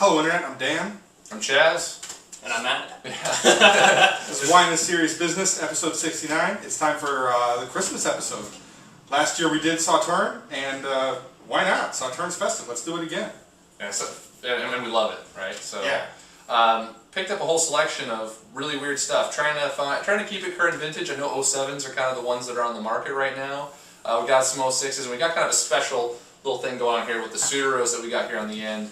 Hello Internet, I'm Dan. I'm Chaz. And I'm Matt. This is Wine is Serious Business, episode 69. It's time for the Christmas episode. Last year we did Sauternes, and why not? Sauternes festive, let's do it again. Yeah, and we love it, right? So yeah. Picked up a whole selection of really weird stuff. Trying to keep it current vintage. I know 07s are kind of the ones that are on the market right now. We got some 06s, and we got kind of a special little thing going on here with the Suduirauts that we got here on the end.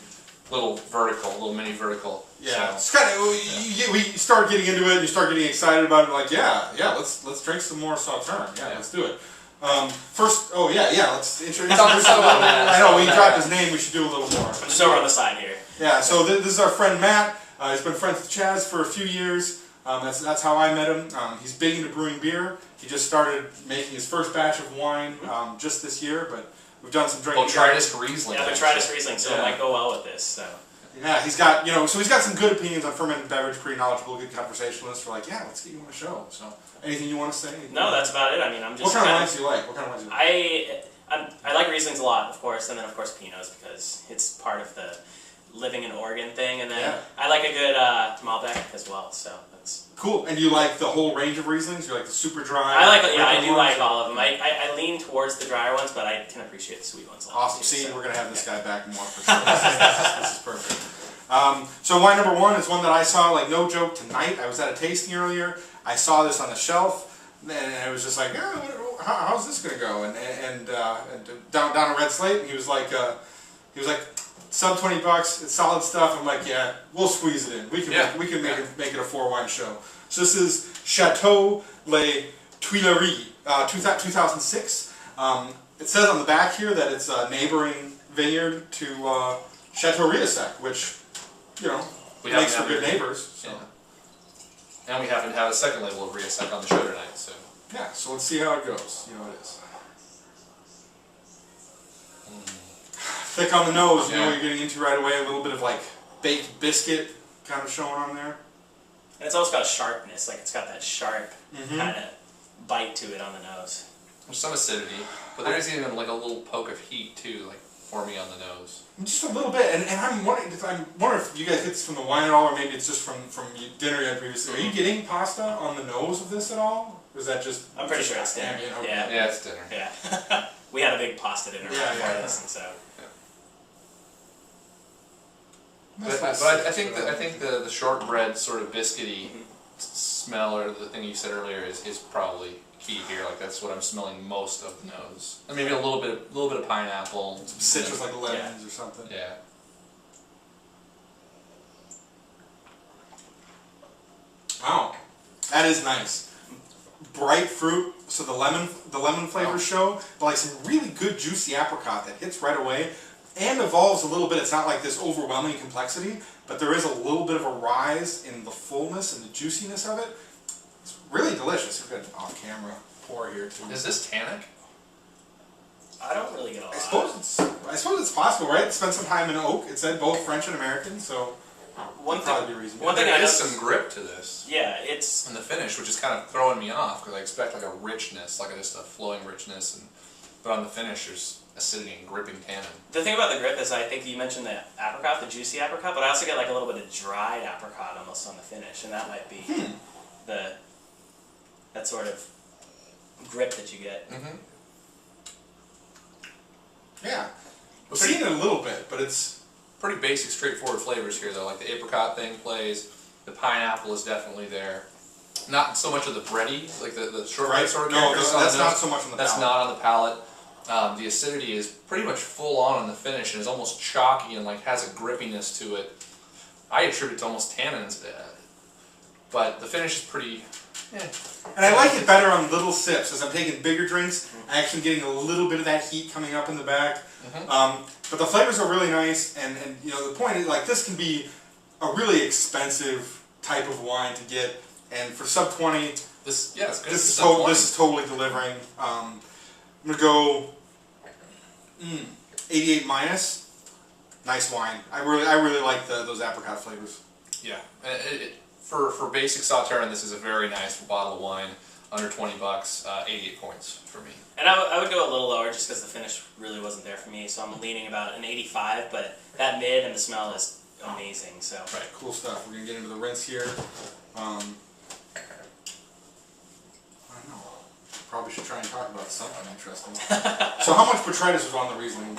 Little mini vertical. Yeah, So, it's kind of, we start getting into it, and you start getting excited about it, like, let's drink some more Sauternes. Yeah, let's do it. First, let's introduce I know, we dropped his name, we should do a little more. I'm just over on the side here. Yeah, so this is our friend Matt. He's been friends with Chaz for a few years. That's how I met him. He's big into brewing beer. He just started making his first batch of wine just this year, but we've done some drinking. Botrytis Riesling. Yeah, Botrytis Riesling, so it might go well with this. So. Yeah, he's got he's got some good opinions on fermented beverage, pretty knowledgeable, good conversationalist. We're like, yeah, let's get you on the show. So, anything you want to say? No, that's about it. I mean, I'm just. What kind of wines do you like? What kind of wines do you like? I like Rieslings a lot, of course, and then of course Pinots because it's part of the living in Oregon thing, and then I like a good Malbec as well. So that's cool. And you like the whole range of Rieslings? You like the super dry? I do like all of them. I lean towards the drier ones, but I can appreciate the sweet ones. Awesome. See, we're gonna have this guy back more for sure. This is perfect. So wine number one is one that I saw, like, no joke, tonight. I was at a tasting earlier. I saw this on the shelf, and I was just like, how's this gonna go? And down a red slate, and he was like, sub $20, it's solid stuff. I'm like, yeah, we'll squeeze it in. We can make it a 4-wine show. So this is Chateau Les Tuileries, 2006. It says on the back here that it's a neighboring vineyard to Chateau Rieussec, which, makes for good neighbors. So. Yeah. And we happen to have a second label of Rieussec on the show tonight, so. Yeah, so let's see how it goes. It is. Thick on the nose, you know what you're getting into right away. A little bit of, like, baked biscuit kind of showing on there. And it's also got a sharpness, like it's got that sharp kind of bite to it on the nose. There's some acidity, but there is even like a little poke of heat too, like for me on the nose. Just a little bit, and I'm wondering if you guys get this from the wine at all, or maybe it's just from dinner you had previously. Are you getting pasta on the nose of this at all? Or is that just? I'm pretty sure it's dinner. Yeah, it's dinner. Yeah, we had a big pasta dinner before this, and so. But I think the shortbread sort of biscuity smell, or the thing you said earlier, is probably key here. Like that's what I'm smelling most of the nose. And maybe a little bit of pineapple, some citrus like lemons or something. Yeah. Wow, that is nice. Bright fruit, so the lemon flavors show, but like some really good juicy apricot that hits right away. And evolves a little bit. It's not like this overwhelming complexity, but there is a little bit of a rise in the fullness and the juiciness of it. It's really delicious. We've got an off-camera pour here too. Is this tannic? I don't really get a lot. I suppose it's possible, right? Spend some time in oak. It said both French and American, so one thing there is some grip to this. Yeah, it's and the finish, which is kind of throwing me off because I expect like a richness, like just a flowing richness, but on the finish there's acidity and gripping tannin. The thing about the grip is I think you mentioned the apricot, the juicy apricot, but I also get like a little bit of dried apricot almost on the finish, and that might be that sort of grip that you get. Yeah, we've seen it a little bit, but it's pretty basic, straightforward flavors here though. Like the apricot thing plays, the pineapple is definitely there. Not so much of the bready, like the shortbread sort of character. No, that's not so much on the palate. That's not on the palate. The acidity is pretty much full on the finish and is almost chalky and like has a grippiness to it. I attribute it to almost tannins, but the finish is pretty. And I like it better on little sips. As I'm taking bigger drinks, I'm actually getting a little bit of that heat coming up in the back. But the flavors are really nice, and the point is, like, this can be a really expensive type of wine to get, and for sub 20, it's good. This is totally delivering. I'm gonna go 88 minus. Nice wine. I really like those apricot flavors. Yeah, for basic Sauternes, this is a very nice bottle of wine, under 20 bucks, 88 points for me. And I would go a little lower just because the finish really wasn't there for me, so I'm leaning about an 85. But that mid and the smell is amazing. So Right. Cool stuff. We're gonna get into the rinse here. I don't know. Probably should try and talk about something interesting. So how much botrytis was on the Riesling?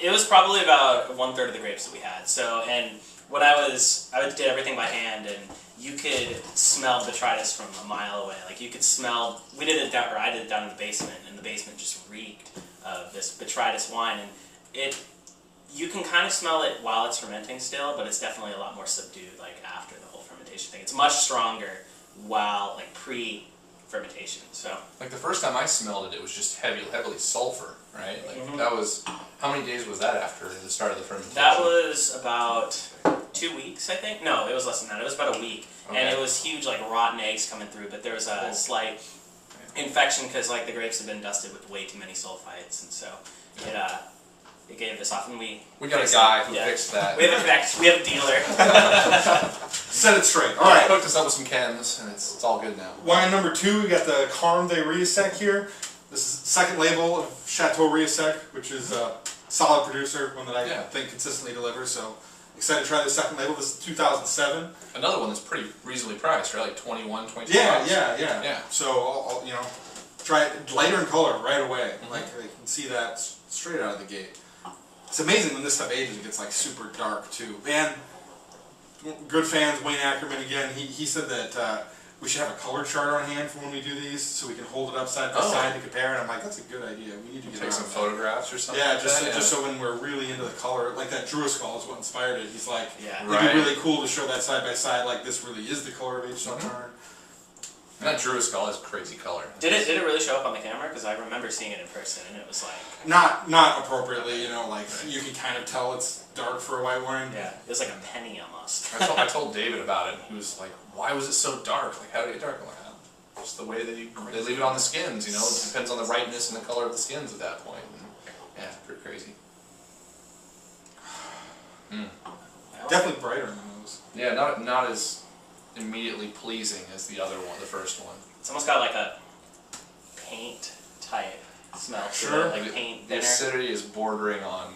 it was probably about 1/3 of the grapes that we had. So, and when I did everything by hand, and you could smell botrytis from a mile away. Like you could smell. I did it down in the basement, and the basement just reeked of this botrytis wine, and you can kind of smell it while it's fermenting still, but it's definitely a lot more subdued like after the whole fermentation thing. It's much stronger while like pre-fermentation. So Like the first time I smelled it, it was just heavily sulfur, right? Like that was, how many days was that after the start of the fermentation? that was about 2 weeks, I think. No, it was less than that. It was about a week, and Okay. it was huge, like rotten eggs coming through. But there was a slight infection because like the grapes had been dusted with way too many sulfites, and so it gave this off. And we got a guy who fixed that. We have a connection. We have a dealer. Set it straight. All right. Hooked us up with some chems, and it's all good now. Wine number 2, we got the Charme de Rieussec here. This is the second label of Chateau Rieussec, which is a solid producer, one that I think consistently delivers. So excited to try the second label. This is 2007. Another one that's pretty reasonably priced, right? Like 21, 22 Yeah, bucks. yeah. So I'll try it lighter in color right away. Like I can see that straight out of the gate. It's amazing when this stuff ages, it gets like super dark too. Man, good fans, Wayne Ackerman again, he said that we should have a color chart on hand for when we do these so we can hold it up side by side to compare, and I'm like, that's a good idea. We need to get Take some around photographs or something. that. Yeah, like just that, just so when we're really into the color, like that Druiskull is what inspired it. He's like, it'd Right. be really cool to show that side by side, like this really is the color of each Sauternes. And that Druiskull has crazy color. Did it really show up on the camera? Because I remember seeing it in person, and it was like Not appropriately, like you can kind of tell it's dark for a white wine. it was like a penny almost. I told David about it. He was like, "Why was it so dark? Like, how did it get dark?" I'm like, "Oh, just the way they leave it on the skins. It depends on the ripeness and the color of the skins at that point." And, yeah, pretty crazy. Definitely brighter than those. Yeah, not as immediately pleasing as the other one, the first one. It's almost got like a paint type smell to it, like paint The thinner. acidity is bordering on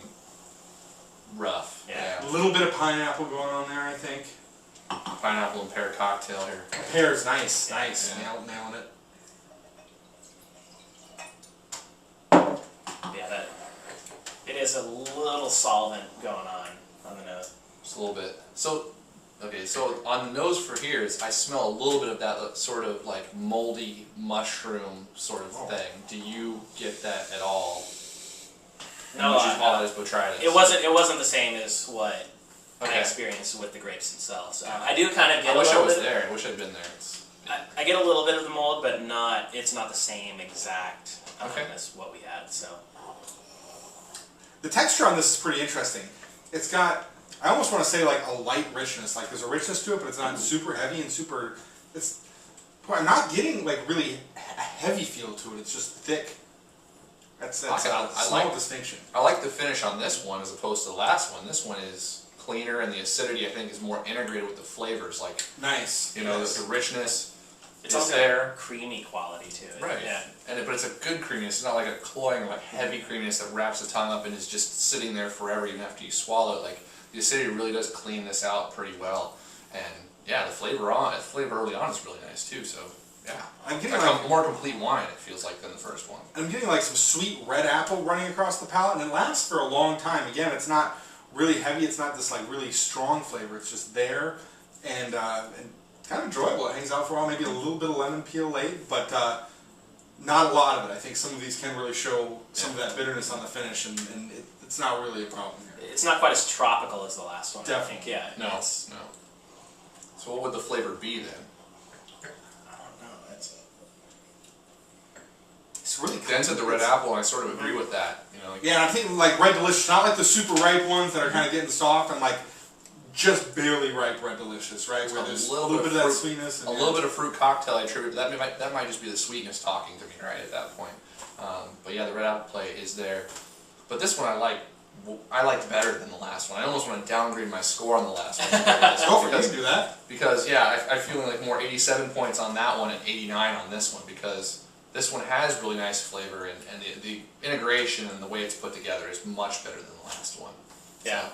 rough. Yeah. A little bit of pineapple going on there, I think. Pineapple and pear cocktail here. Pear's nice, nice. Yeah. Nailing it. Yeah, it is a little solvent going on the nose. Just a little bit. So on the nose for here, I smell a little bit of that sort of like moldy mushroom sort of thing. Do you get that at all? No, Which is all that is botrytis. It wasn't the same as what I Okay. experienced with the grapes themselves. I do kind of get I wish a I little was bit. there. I wish I'd been there. I get a little bit of the mold, but it's not the same exact as what we had. So The texture on this is pretty interesting. It's got, I almost want to say like a light richness. Like there's a richness to it, but it's not super heavy and super, I'm not getting like really a heavy feel to it. It's just thick. That's a small distinction. I like the finish on this one as opposed to the last one. This one is cleaner, and the acidity I think is more integrated with the flavors. Like Nice. the richness it's is also there. got a creamy quality to it. Right. Yeah. But it's a good creaminess. It's not like a cloying, like heavy creaminess that wraps the tongue up and is just sitting there forever even after you swallow it. Like the acidity really does clean this out pretty well. And yeah, the flavor early on is really nice too. So yeah, I'm getting a more complete wine it feels like than the first one. I'm getting like some sweet red apple running across the palate, and it lasts for a long time. Again, it's not really heavy. It's not this like really strong flavor. It's just there, and kind of enjoyable. It hangs out for a while. Maybe a little bit of lemon peel late, but not a lot of it. I think some of these can really show some of that bitterness on the finish, and it's not really a problem here. It's not quite as tropical as the last one. Definitely. I think. Yeah. No. So what would the flavor be then? I don't know. It's really Dented the red apple, and I sort of agree with that. Yeah, and I think like Red Delicious, not like the super ripe ones that are kind of getting soft, and like just barely ripe Red Delicious, right? Where there's a little bit of that sweetness. A little bit of fruit cocktail I attribute, but that might just be the sweetness talking to me right at that point. But yeah, the red apple play is there. But this one I liked better than the last one. I almost want to downgrade my score on the last one. Go for it, you can do that. Because yeah, I feel like more 87 points on that one and 89 on this one, because this one has really nice flavor, and the integration and the way it's put together is much better than the last one. Yeah.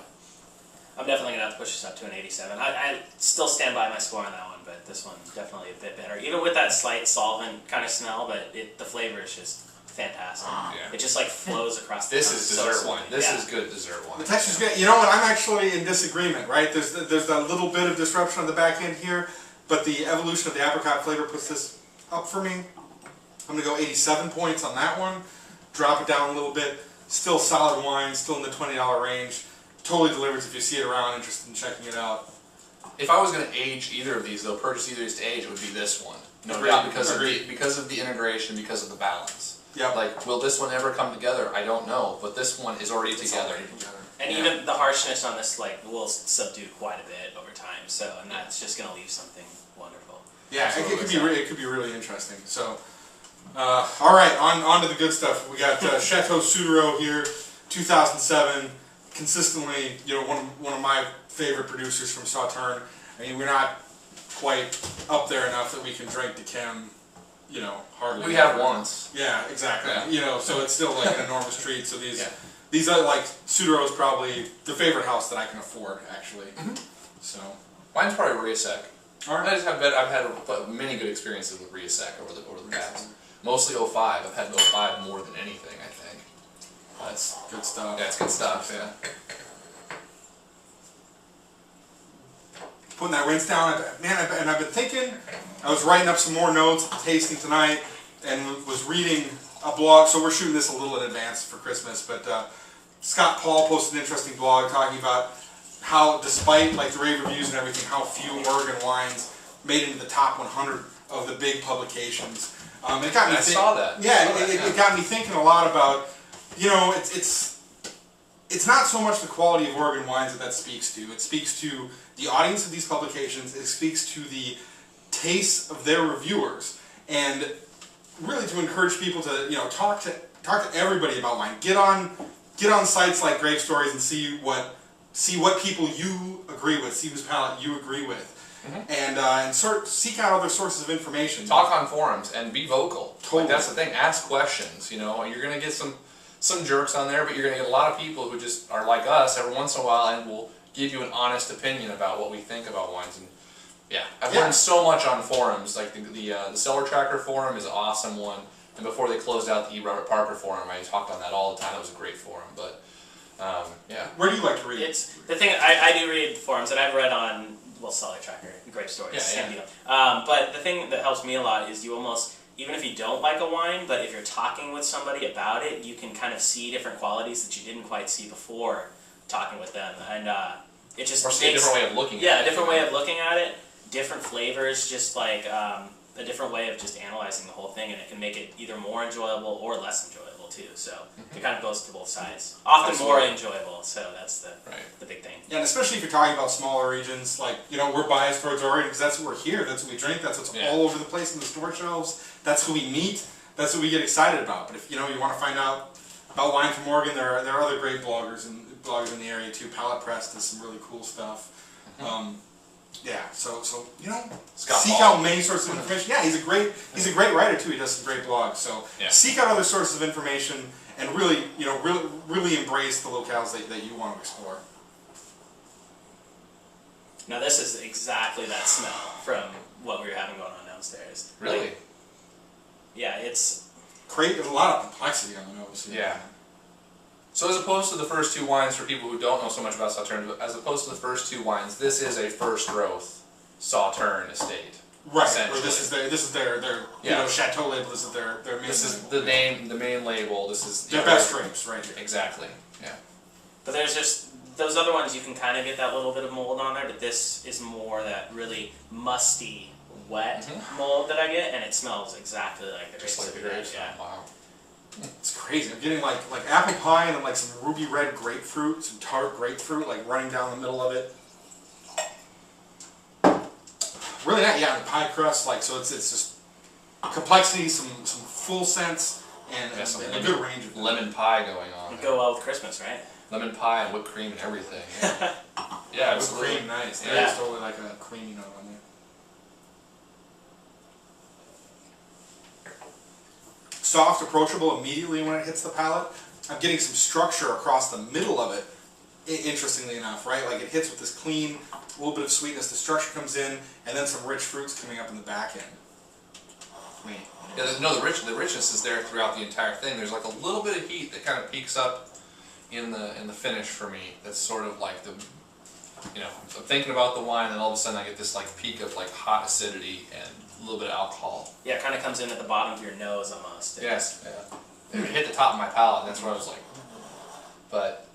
I'm definitely going that pushes up to an 87. I still stand by my score on that one, but this one definitely a bit better. Even with that slight solvent kind of smell, but the flavor is just fantastic. Yeah. It just like flows across the This tongue is so dessert smoothly. wine. This Yeah. is good dessert wine. The texture's good. You know what? I'm actually in disagreement, right? There's a little bit of disruption on the back end here, but the evolution of the apricot flavor puts this up for me. I'm going to go 87 points on that one. Drop it down a little bit. Still solid wine, still in the $20 range. Totally delivers if you see it around, interested in checking it out. If I was going to age either of these, though, purchase either of these to age, it would be this one. No Agreed. doubt, because Agreed. of the integration, because of the balance. Yep. Like, will this one ever come together? I don't know, but this one is already together. And Yeah. even the harshness on this will subdue quite a bit over time. So, and that's just going to leave something wonderful. Yeah, Absolutely. it could be really interesting. So, all right, on to the good stuff. We got Chateau Suduiraut here, 2007. Consistently, you know, one of my favorite producers from Sauternes. I mean, we're not quite up there enough that we can drink the Chem, you know, hardly. We have once. Yeah, exactly. Yeah. You know, so it's still like an enormous treat. So Yeah. these are like Suduiraut is probably the favorite house that I can afford, actually. So, Mine's probably Rieussec. all right. I've had many good experiences with Rieussec over the past. Mostly 05. I've had 05 more than anything, I think. That's Good stuff. That's good stuff, yeah. Putting that rinse down, and I've been thinking, I was writing up some more notes at the tasting tonight, and was reading a blog, so we're shooting this a little in advance for Christmas, but Scott Paul posted an interesting blog talking about how, despite like the rave reviews and everything, how few Oregon wines made it into the top 100 of the big publications. It got me I saw that. Yeah, I saw that, it got me thinking a lot about, you know, it's not so much the quality of Oregon wines that speaks to. It speaks to the audience of these publications. It speaks to the tastes of their reviewers, and really to encourage people to, you know, talk to everybody about wine. Get on sites like Grape Stories and see what people you agree with, see whose palate you agree with, and seek out other sources of information. Talk on forums and be vocal. Totally. Like, that's the thing. Ask questions. You know, you're gonna get some jerks on there, but you're gonna get a lot of people who just are like us every once in a while and will give you an honest opinion about what we think about wines. And yeah, I've learned so much on forums. Like the Cellar Tracker forum is an awesome one, and before they closed out the E. Robert Parker forum, I talked on that all the time. That was a great forum. But yeah, Where do you like to read? It's the thing. I do read forums, and I've read on Cellar Tracker, Grape Stories, Yeah, same yeah. deal. But the thing that helps me a lot is you almost, even if you don't like a wine, but if you're talking with somebody about it, you can kind of see different qualities that you didn't quite see before talking with them, and it just or see a different way of looking at it. Yeah, a different way of looking at it, different flavors, just like a different way of just analyzing the whole thing, and it can make it either more enjoyable or less enjoyable too. So it kind of goes to both sides. Often more enjoyable, so that's the big thing. Yeah, and especially if you're talking about smaller regions, like, you know, we're biased towards Oregon because that's what we're here, that's what we drink, that's what's all over the place in the store shelves, that's who we meet, that's what we get excited about. But if, you know, you want to find out about wine from Oregon, there are other great bloggers in the area too. Palate Press does some really cool stuff. Yeah, so you know, Scott seek Paul. out many sources of information. Yeah, he's a great writer too. He does some great blogs. So Yeah. seek out other sources of information and really, you know, really embrace the locales that you want to explore. Now this is exactly that smell from what we were having going on downstairs. Really? Like, yeah, it's There's a lot of complexity on the nose. Yeah. So as opposed to the first two wines, for people who don't know so much about Sauternes, as opposed to the first two wines, this is a first growth Sauternes estate. Right. Or Essentially. this is their you know, Chateau label. This is their main. This is label. the main label. This is Their best grapes right here. Exactly. Yeah. but there's just those other ones you can kind of get that little bit of mold on there, but this is more that really musty, wet mold that I get, and it smells exactly like the grapes. Just like the that we grapes. had, Yeah. Wow. It's crazy. I'm getting like apple pie and then like some ruby red grapefruit, some tart grapefruit, like running down the middle of it. Really not, yeah, the pie crust, like, so it's just complexity, some full scents, and a good range of them. Lemon pie going on. It'd go well with Christmas, right? Lemon pie and whipped cream and everything. Yeah, yeah, With absolutely. cream, nice. Yeah. There's totally like a creamy note on there. Soft, approachable immediately when it hits the palate. I'm getting some structure across the middle of it interestingly enough, right? Like it hits with this clean, little bit of sweetness, the structure comes in, and then some rich fruits coming up in the back end. Neat. Yeah, no, the richness is there throughout the entire thing. There's like a little bit of heat that kind of peaks up in the finish for me. That's sort of like the, you know, I'm thinking about the wine, and all of a sudden I get this like peak of like hot acidity and a little bit of alcohol. Yeah, it kind of comes in at the bottom of your nose almost. Yes. Yeah. It hit the top of my palate, and that's where I was like, but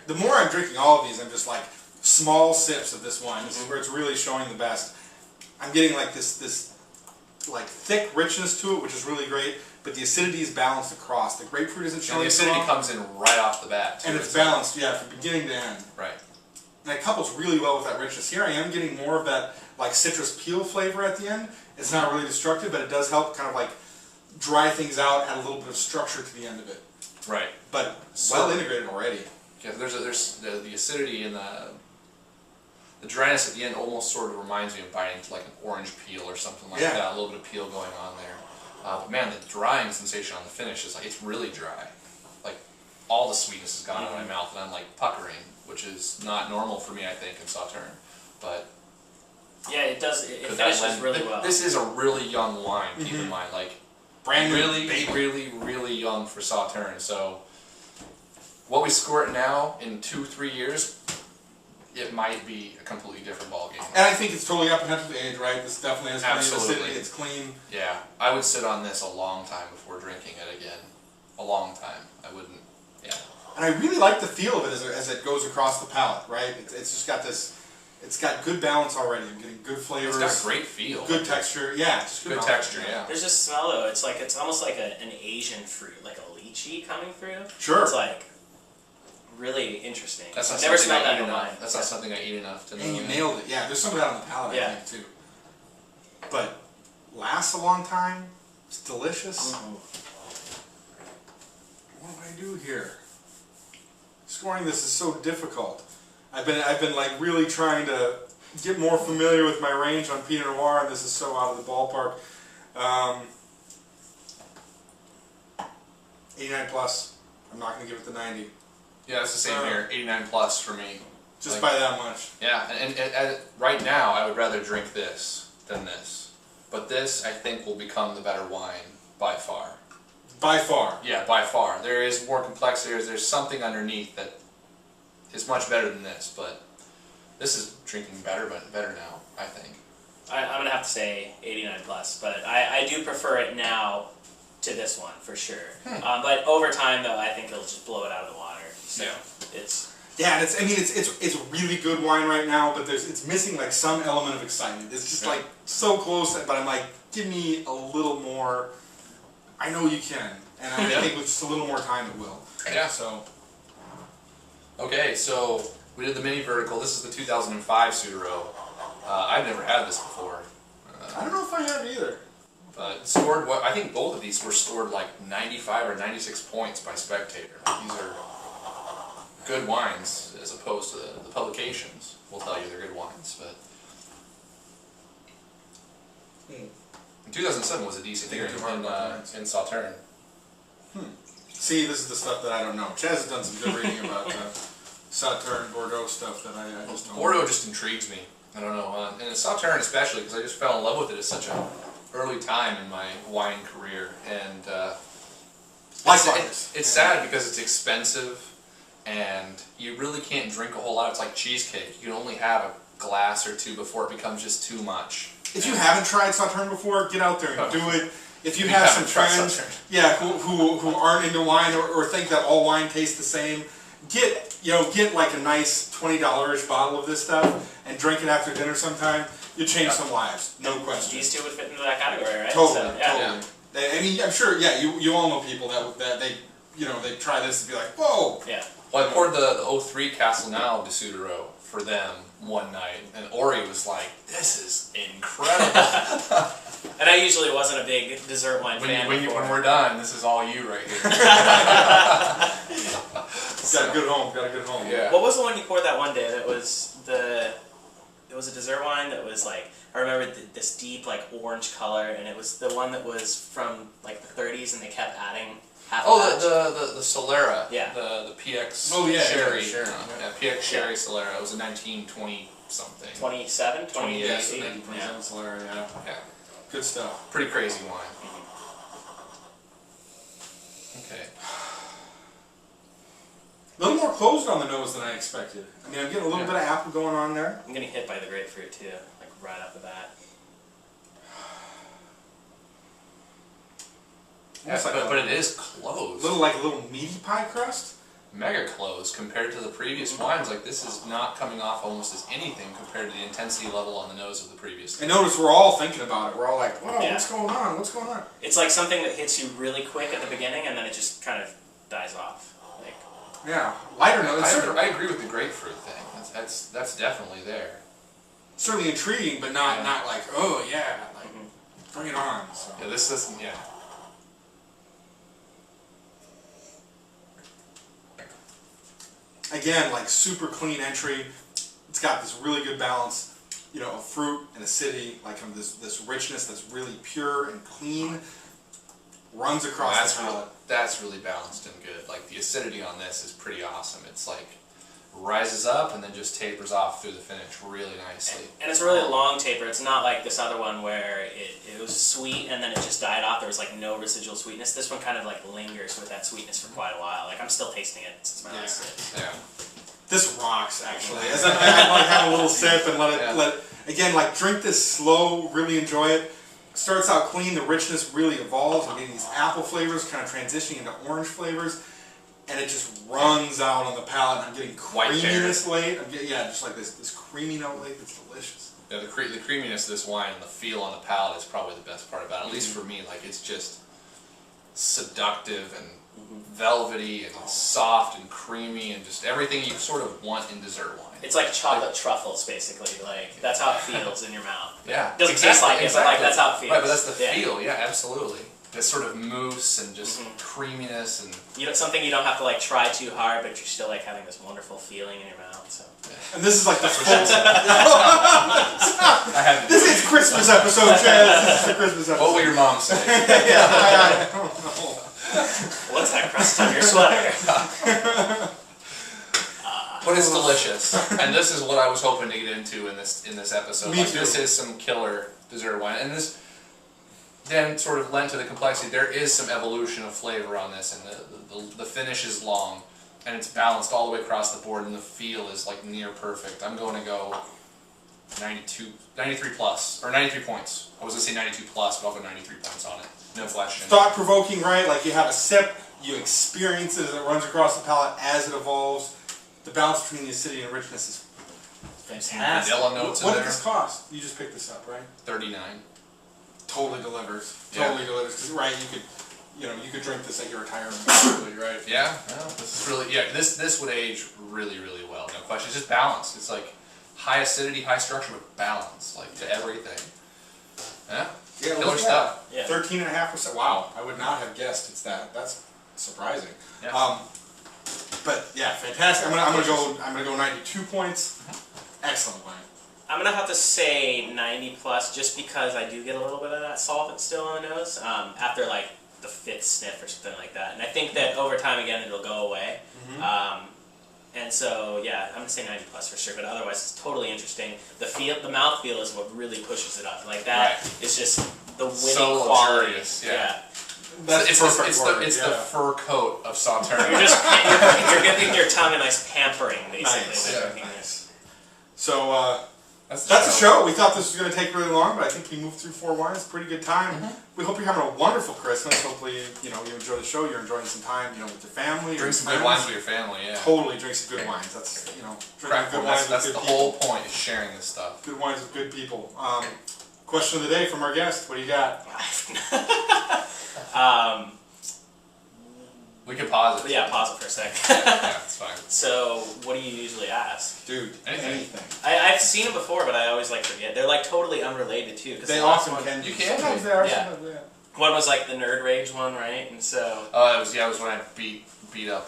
The more I'm drinking all of these, I'm just like small sips of this wine. This is where it's really showing the best. I'm getting like this like thick richness to it, which is really great. But the acidity is balanced across. The grapefruit isn't and showing the so acidity well, comes in right off the bat too. and it's balanced, yeah, from beginning to end. Right. And it couples really well with that richness. Here I am getting more of that like citrus peel flavor at the end. It's not really destructive, but it does help kind of like dry things out, add a little bit of structure to the end of it. Right. But well integrated already. Yeah, there's the acidity and the dryness at the end almost sort of reminds me of biting into like an orange peel or something like that. A little bit of peel going on there. But man, the drying sensation on the finish is like, it's really dry. Like all the sweetness has gone out of my mouth, and I'm like puckering, which is not normal for me, I think, in Sauternes. But Yeah, it does. It could that finishes lend- really well. This is a really young wine. Keep in mind, like Brand new really, baby. really young for Sauternes. So what we score it now in 2-3 years, it might be a completely different ballgame. And I think it's totally apprehensive to age, right? This definitely has plenty of Absolutely. acidity. It's clean. Yeah, I would sit on this a long time before drinking it again. A long time. I wouldn't. Yeah. And I really like the feel of it as it goes across the palate, right? It's just got this, it's got good balance already. I'm getting good flavors. It's got a great feel. Good texture. Yeah, just Good mouth. texture, yeah. There's this smell though. It's like it's almost like an Asian fruit, like a lychee coming through. Sure. It's like really interesting. That's not I've never something smelled I that eat in wine. enough. That's not something I eat enough to know. And you nailed it. Yeah, there's some of that on the palate, I Yeah. think, too. But lasts a long time. It's delicious. What do I do here? Scoring this is so difficult. I've been like really trying to get more familiar with my range on Pinot Noir, and this is so out of the ballpark. 89 plus. I'm not going to give it the 90. Yeah, it's the same here. 89 plus for me. Just Like- by that much. Yeah, and right now I would rather drink this than this. But this, I think, will become the better wine by far. By far. Yeah, by far. There is more complexity. There's something underneath that is much better than this, but this is drinking better, but better now, I think. I'm gonna have to say 89 plus, but I do prefer it now to this one for sure. But over time, though, I think it'll just blow it out of the water. So Yeah. it's Yeah, and it's really good wine right now, but it's missing like some element of excitement. It's just like so close, but I'm like, give me a little more. I know you can, and I think with just a little more time it will. Yeah. So Okay, so we did the mini vertical. This is the 2005 Suduiraut. I've never had this before. I don't know if I have either. But scored, I think both of these were scored like 95 or 96 points by Spectator. These are good wines as opposed to the publications. Will tell you they're good wines, but in 2007 was a decent year in Sauternes. See, this is the stuff that I don't know. Chaz has done some good reading about Sauternes, Bordeaux stuff that I just don't. Bordeaux just intrigues me. I don't know, and Sauternes especially because I just fell in love with it at such an early time in my wine career, and Likewise. it's sad because it's expensive, and you really can't drink a whole lot. It's like cheesecake. You can only have a glass or two before it becomes just too much. If you haven't tried Sauternes before, get out there and do it. If you You have some haven't tried friends, Sauternes. yeah, who aren't into wine or think that all wine tastes the same, get like a nice $20-ish bottle of this stuff and drink it after dinner sometime. You change some lives, no question. these two would fit into that category, right? Totally, So, yeah. totally. I mean, I'm sure. Yeah, you all know people that they try this and be like, whoa. Yeah. Well, I poured the 03 Castelnau de Suduiraut for them one night, and Ori was like, "This is incredible." And I usually wasn't a big dessert wine fan when before. we're done, this is all you right here. Got a good home. Got a good home. Yeah. What was the one you poured that one day? That was it was a dessert wine that was like, I remember this deep like orange color, and it was the one that was from like the 30s, and they kept adding half Oh, batch. the Solera. Yeah. The PX Oh, yeah, Sherry. yeah, Sherry, Yeah, PX Sherry Solera. It was a 1920 something. 27, 28, Yes, yeah. 1927 Solera, yeah. Yeah. Good stuff. Pretty crazy wine. Okay. A little more closed on the nose than I expected. I mean, I'm getting a little bit of apple going on there. I'm getting hit by the grapefruit too, like right off the bat. Yeah, Almost like but a it is closed. little like a little meaty pie crust. Mega closed compared to the previous wines. Like this is not coming off almost as anything compared to the intensity level on the nose of the previous. I notice we're all thinking about it. We're all like, "Whoa, Yeah. what's going on? What's going on?" It's like something that hits you really quick at the beginning and then it just kind of dies off. Like, Yeah, lighter note. It's I agree with the grapefruit thing. That's definitely there. certainly intriguing, but not like, oh yeah, like bring it on. So. Yeah, this doesn't. Yeah. Again, like super clean entry. It's got this really good balance, you know, of fruit and acidity, like this richness that's really pure and clean, runs across the palate. That's really balanced and good. Like the acidity on this is pretty awesome. It's like rises up and then just tapers off through the finish really nicely. and it's a really long taper. It's not like this other one where it was sweet and then it just died off. There was like no residual sweetness. This one kind of like lingers with that sweetness for quite a while. Like I'm still tasting it since my last sip. Yeah. This rocks, actually. As I like have a little sip and let it again, like drink this slow, really enjoy it. Starts out clean, the richness really evolves. I'm getting these apple flavors kind of transitioning into orange flavors, and it just runs out on the palate. And I'm getting White creaminess late. I'm getting, just like this creamy note late that's delicious. Yeah, the creaminess of this wine and the feel on the palate is probably the best part about it. At least for me, like it's just seductive and velvety and soft and creamy and just everything you sort of want in dessert wine. It's like chocolate truffles, basically. Like that's how it feels in your mouth. Yeah, It doesn't taste like it, but like that's how it feels. Right, but that's the Yeah. feel. Yeah, absolutely. This sort of mousse and just creaminess and You know, something you don't have to like try too hard, but you're still like having this wonderful feeling in your mouth. So. And this is like the full. I have. This is Christmas episode, Chad. This is the Christmas episode. What will your mom say? I don't know. What's that crust on your sweater? But it's delicious, and this is what I was hoping to get into in this episode. Me Like, too. this is some killer dessert wine, and this then sort of lent to the complexity. There is some evolution of flavor on this, and the finish is long, and it's balanced all the way across the board, and the feel is like near perfect. I'm going to go 93 plus, or 93 points. I was going to say 92 plus, but I'll go 93 points on it. No question. Thought-provoking, right? Like you have a sip, you experience it as it runs across the palate as it evolves. The balance between the acidity and richness is fantastic. Vanilla notes in What there. did this cost? You just picked this up, right? 39. Totally delivers. Yeah. Totally delivers. 'Cause, right, you could drink this at your retirement, basically, right? Yeah, no, this is really, this would age really, really well, no question. It's just balanced. It's like high acidity, high structure, but balance, like to everything. Yeah, Yeah, killer look at stuff. Yeah. 13.5%. Wow, I would not have guessed it's that. That's surprising. Yeah. But yeah, fantastic. I'm gonna go 92 points. Excellent wine. I'm gonna have to say 90 plus, just because I do get a little bit of that solvent still on the nose after like the 5th sniff or something like that. And I think that over time again it'll go away. And so yeah, I'm gonna say 90 plus for sure. But otherwise, it's totally interesting. The mouth feel is what really pushes it up. Like that, it's just the winning So quality. luxurious, yeah. That's It's perfect word, the fur coat of Sauternes. You're giving your tongue a nice pampering, basically. Nice. by Yeah, drinking nice. this. So That's that's a show. We thought this was going to take really long, but I think we moved through 4 wines. Pretty good time. We hope you're having a wonderful Christmas. Hopefully, you enjoy the show. You're enjoying some time, with your family. Drink or some friends. good wines with your family, yeah. Totally drink some good wines. That's drinking Crack good one. wines That's with the good people. whole point, is sharing this stuff. Good wines with good people. Question of the day from our guest. What do you got? We can pause it. Yeah, pause it for a second. Yeah, it's fine. So, what do you usually ask? Dude, Anything. I've seen them before, but I always like forget. They're like totally unrelated too. Cause They the last often one, can be. You can Sometimes be. they are. Yeah. Sometimes they are. One was like the Nerd Rage one, right? And so It was when I beat up.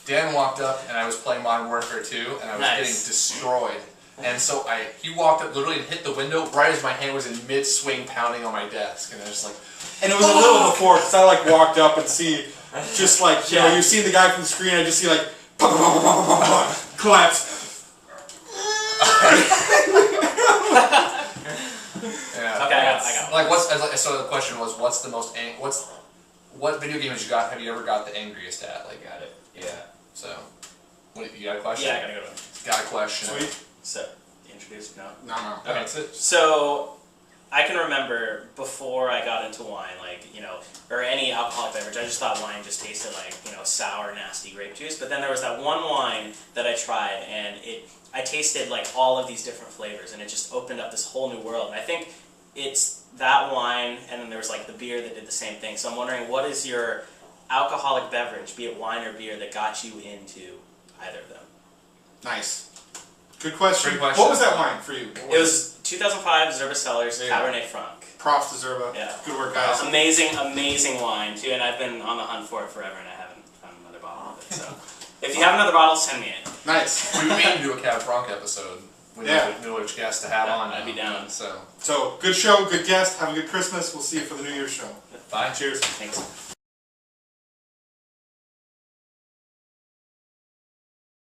Dan walked up and I was playing Modern Warfare 2 and I was Nice. getting destroyed. And so he walked up literally and hit the window right as my hand was in mid-swing pounding on my desk. And I was just like, And it was a little before, because I like walked up and see, just like, you know, you see the guy from the screen, I just see like, collapse. yeah. Okay, I got Like, so the question was, what video games have you ever got the angriest at? Like, Got it. Yeah. so, you got a question? Yeah, I got a good one. Got a question. Sweet. So, introduce? No? No. Okay, that's it. So, I can remember before I got into wine, like, you know, or any alcoholic beverage, I just thought wine just tasted like, you know, sour, nasty grape juice. But then there was that one wine that I tried, and I tasted like all of these different flavors, and it just opened up this whole new world. And I think it's that wine, and then there was like the beer that did the same thing. So I'm wondering, what is your alcoholic beverage, be it wine or beer, that got you into either of them? Nice. Good question. Great question. What was that wine for you? It was 2005 Zerba Cellars Yeah. Cabernet Franc. Props to Zerba. Yeah. Good work, guys. Amazing wine too, and I've been on the hunt for it forever, and I haven't found another bottle of it. So, if you have another bottle, send me it. Nice. We mean to do a Cab Franc episode. We Yeah. know which guest to have Yeah, on. I'd be now. down. So, So, good show, good guest. Have a good Christmas. We'll see you for the New Year's show. bye. Cheers. Thanks.